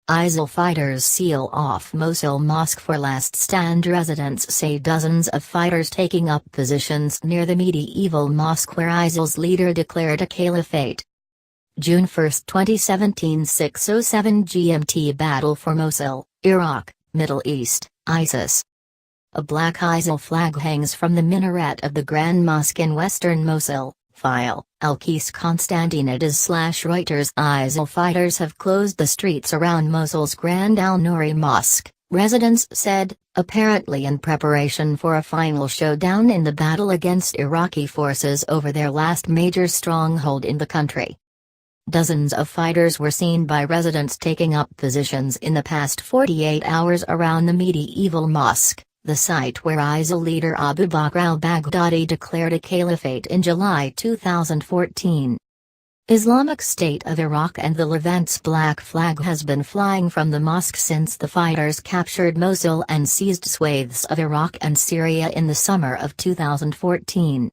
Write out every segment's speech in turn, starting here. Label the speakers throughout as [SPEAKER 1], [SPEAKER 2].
[SPEAKER 1] ISIL fighters seal off Mosul mosque for last stand. Residents say dozens of fighters taking up positions near the medieval mosque where ISIL's leader declared a caliphate. June 1, 2017, 6:07 GMT. Battle for Mosul, Iraq, Middle East, ISIS. A black ISIL flag hangs from the minaret of the Grand Mosque in western Mosul. File, Al-Qais Constantinides/Reuters. ISIL fighters have closed the streets around Mosul's Grand Al-Nouri Mosque, residents said, apparently in preparation for a final showdown in the battle against Iraqi forces over their last major stronghold in the country. Dozens of fighters were seen by residents taking up positions in the past 48 hours around the medieval mosque, the site where ISIL leader Abu Bakr al-Baghdadi declared a caliphate in July 2014. Islamic State of Iraq and the Levant's black flag has been flying from the mosque since the fighters captured Mosul and seized swathes of Iraq and Syria in the summer of 2014.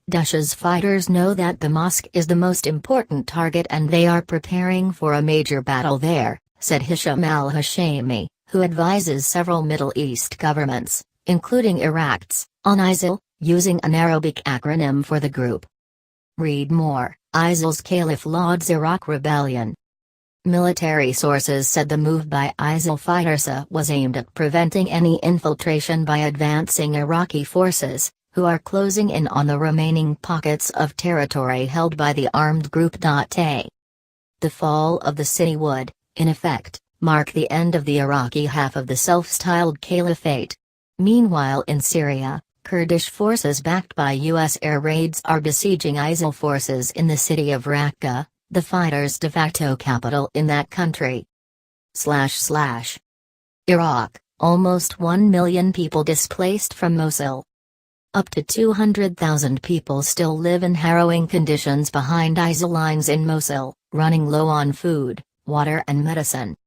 [SPEAKER 1] Daesh's fighters know that the mosque is the most important target and they are preparing for a major battle there, said Hisham al-Hashimi, who advises several Middle East governments, including Iraq's, on ISIL, using an Arabic acronym for the group. Read more. ISIL's caliph lauds Iraq rebellion. Military sources said the move by ISIL fighters was aimed at preventing any infiltration by advancing Iraqi forces, who are closing in on the remaining pockets of territory held by the armed group. The fall of the city would, in effect, mark the end of the Iraqi half of the self-styled caliphate. Meanwhile in Syria, Kurdish forces backed by U.S. air raids are besieging ISIL forces in the city of Raqqa, the fighters' de facto capital in that country. Iraq, almost 1 million people displaced from Mosul. Up to 200,000 people still live in harrowing conditions behind ISIL lines in Mosul, running low on food, water and medicine.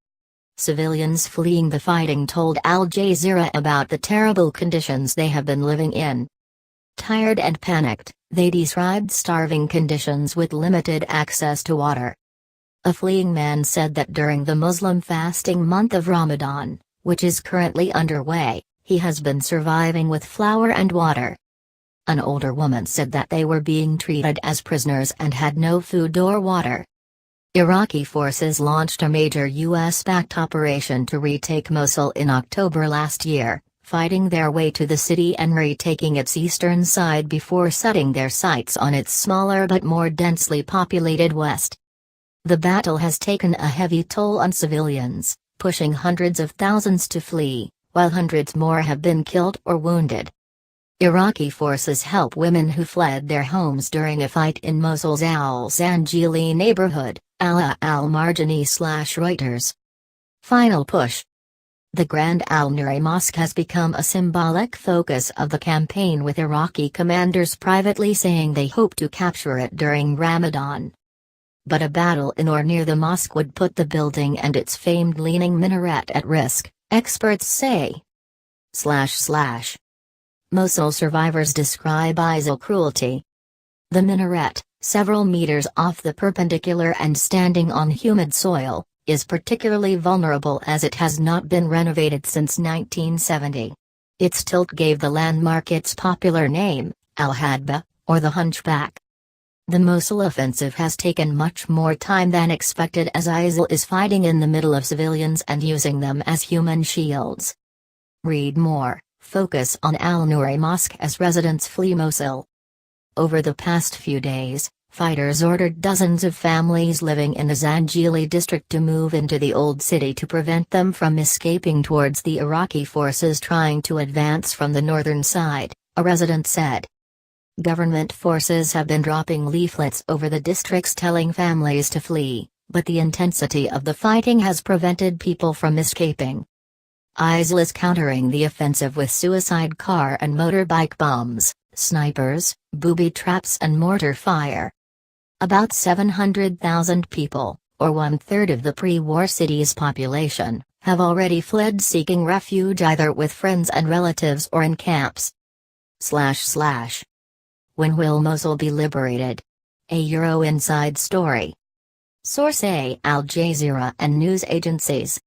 [SPEAKER 1] Civilians fleeing the fighting told Al Jazeera about the terrible conditions they have been living in. Tired and panicked, they described starving conditions with limited access to water. A fleeing man said that during the Muslim fasting month of Ramadan, which is currently underway, he has been surviving with flour and water. An older woman said that they were being treated as prisoners and had no food or water. Iraqi forces launched a major U.S.-backed operation to retake Mosul in October last year, fighting their way to the city and retaking its eastern side before setting their sights on its smaller but more densely populated west. The battle has taken a heavy toll on civilians, pushing hundreds of thousands to flee, while hundreds more have been killed or wounded. Iraqi forces help women who fled their homes during a fight in Mosul's al-Zanjili neighborhood, Ala al-Marjani/Reuters. Final push. The Grand Al-Nouri Mosque has become a symbolic focus of the campaign, with Iraqi commanders privately saying they hope to capture it during Ramadan. But a battle in or near the mosque would put the building and its famed leaning minaret at risk, experts say. Mosul survivors describe ISIL cruelty. The minaret, several meters off the perpendicular and standing on humid soil, is particularly vulnerable as it has not been renovated since 1970. Its tilt gave the landmark its popular name, Al-Hadba, or the Hunchback. The Mosul offensive has taken much more time than expected as ISIL is fighting in the middle of civilians and using them as human shields. Read more. Focus on Al-Nouri Mosque as residents flee Mosul. Over the past few days, fighters ordered dozens of families living in the Zanjili district to move into the old city to prevent them from escaping towards the Iraqi forces trying to advance from the northern side, a resident said. Government forces have been dropping leaflets over the districts telling families to flee, but the intensity of the fighting has prevented people from escaping. ISIL is countering the offensive with suicide car and motorbike bombs, snipers, booby traps and mortar fire. About 700,000 people, or one-third of the pre-war city's population, have already fled seeking refuge either with friends and relatives or in camps. When will Mosul be liberated? A Euro Inside Story. Source A: Al Jazeera and news agencies.